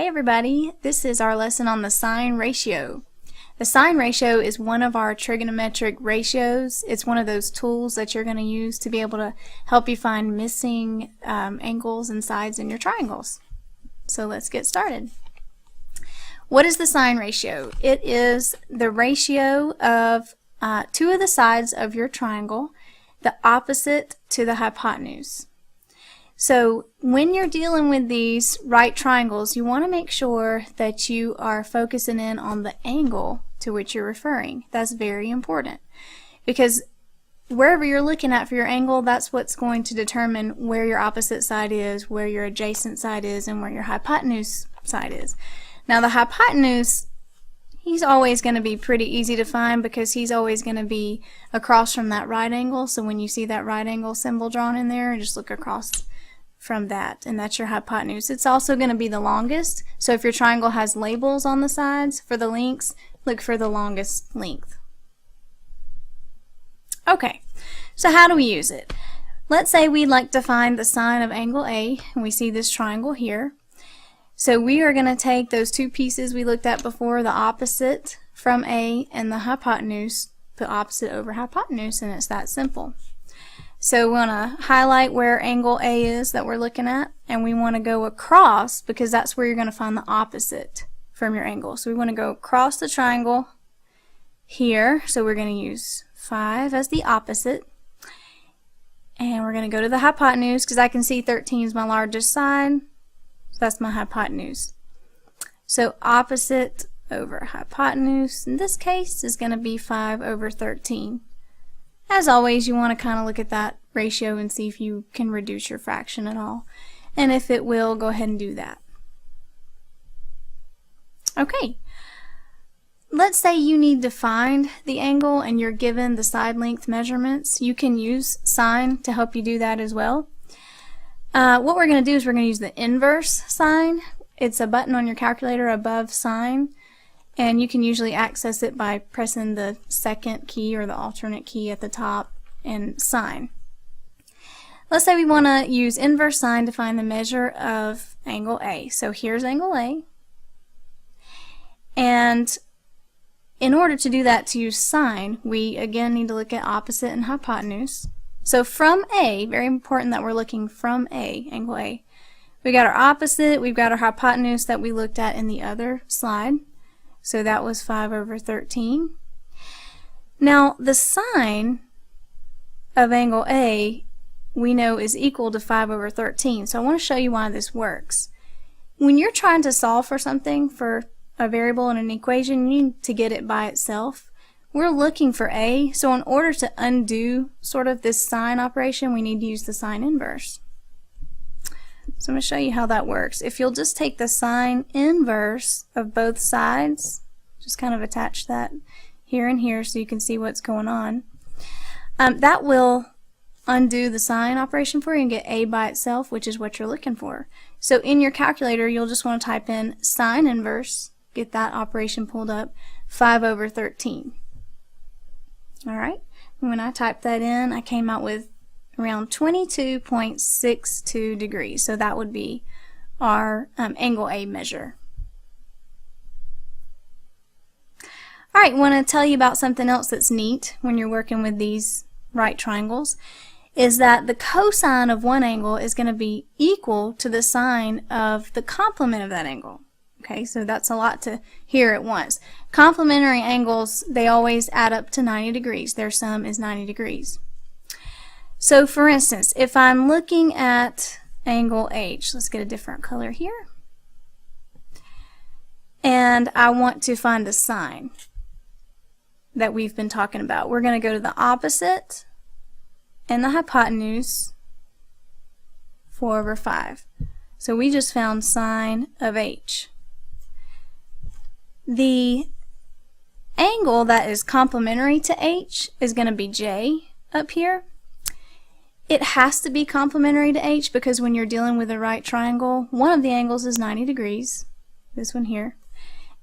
Hey everybody, this is our lesson on the sine ratio. The sine ratio is one of our trigonometric ratios. It's one of those tools that you're going to use to be able to help you find missing angles and sides in your triangles. So let's get started. What is the sine ratio? It is the ratio of two of the sides of your triangle, the opposite to the hypotenuse. So when you're dealing with these right triangles, you want to make sure that you are focusing in on the angle to which you're referring. That's very important because wherever you're looking at for your angle, that's what's going to determine where your opposite side is, where your adjacent side is, and where your hypotenuse side is. Now the hypotenuse, he's always going to be pretty easy to find because he's always going to be across from that right angle. So when you see that right angle symbol drawn in there, just look across from that, and that's your hypotenuse. It's also going to be the longest, so if your triangle has labels on the sides for the lengths, look for the longest length. Okay, so how do we use it? Let's say we'd like to find the sine of angle A, and we see this triangle here. So we are going to take those two pieces we looked at before, the opposite from A and the hypotenuse, put opposite over hypotenuse, and it's that simple. So we want to highlight where angle A is that we're looking at, and we want to go across because that's where you're going to find the opposite from your angle. So we want to go across the triangle here, so we're going to use 5 as the opposite, and we're going to go to the hypotenuse because I can see 13 is my largest side, so that's my hypotenuse. So opposite over hypotenuse in this case is going to be 5 over 13. As always, you want to kind of look at that ratio and see if you can reduce your fraction at all. And if it will, go ahead and do that. Okay, let's say you need to find the angle and you're given the side length measurements. You can use sine to help you do that as well. What we're going to do is we're going to use the inverse sine. It's a button on your calculator above sine. And you can usually access it by pressing the second key or the alternate key at the top and sine. Let's say we want to use inverse sine to find the measure of angle A. So here's angle A. And in order to do that, to use sine, we again need to look at opposite and hypotenuse. So from A, very important that we're looking from A, angle A. We got our opposite, we've got our hypotenuse that we looked at in the other slide. So that was 5 over 13. Now the sine of angle A we know is equal to 5 over 13. So I want to show you why this works. When you're trying to solve for something, for a variable in an equation, you need to get it by itself. We're looking for A, so in order to undo sort of this sine operation, we need to use the sine inverse. So I'm going to show you how that works. If you'll just take the sine inverse of both sides, just kind of attach that here and here so you can see what's going on, that will undo the sine operation for you and get A by itself, which is what you're looking for. So in your calculator, you'll just want to type in sine inverse, get that operation pulled up, 5 over 13. Alright, and when I typed that in, I came out with around 22.62 degrees. So that would be our angle A measure. Alright, I want to tell you about something else that's neat when you're working with these right triangles, is that the cosine of one angle is going to be equal to the sine of the complement of that angle. Okay, so that's a lot to hear at once. Complementary angles, they always add up to 90 degrees. Their sum is 90 degrees. So for instance, if I'm looking at angle H, let's get a different color here, and I want to find the sine that we've been talking about, we're going to go to the opposite and the hypotenuse, 4 over 5. So we just found sine of H. The angle that is complementary to H is going to be J up here. It has to be complementary to H because when you're dealing with a right triangle, one of the angles is 90 degrees, this one here,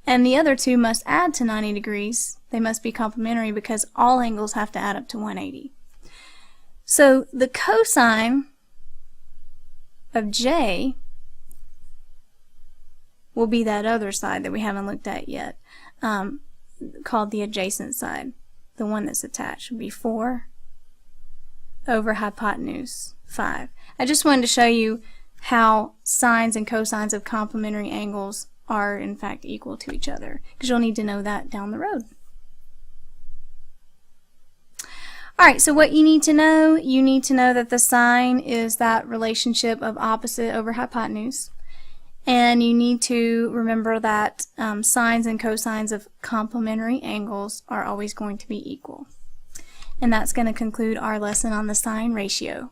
and the other two must add to 90 degrees. They must be complementary because all angles have to add up to 180. So the cosine of J will be that other side that we haven't looked at yet, called the adjacent side. The one that's attached would be 4 over hypotenuse 5. I just wanted to show you how sines and cosines of complementary angles are in fact equal to each other, because you'll need to know that down the road. Alright, so what you need to know that the sine is that relationship of opposite over hypotenuse, and you need to remember that sines and cosines of complementary angles are always going to be equal. And that's going to conclude our lesson on the sine ratio.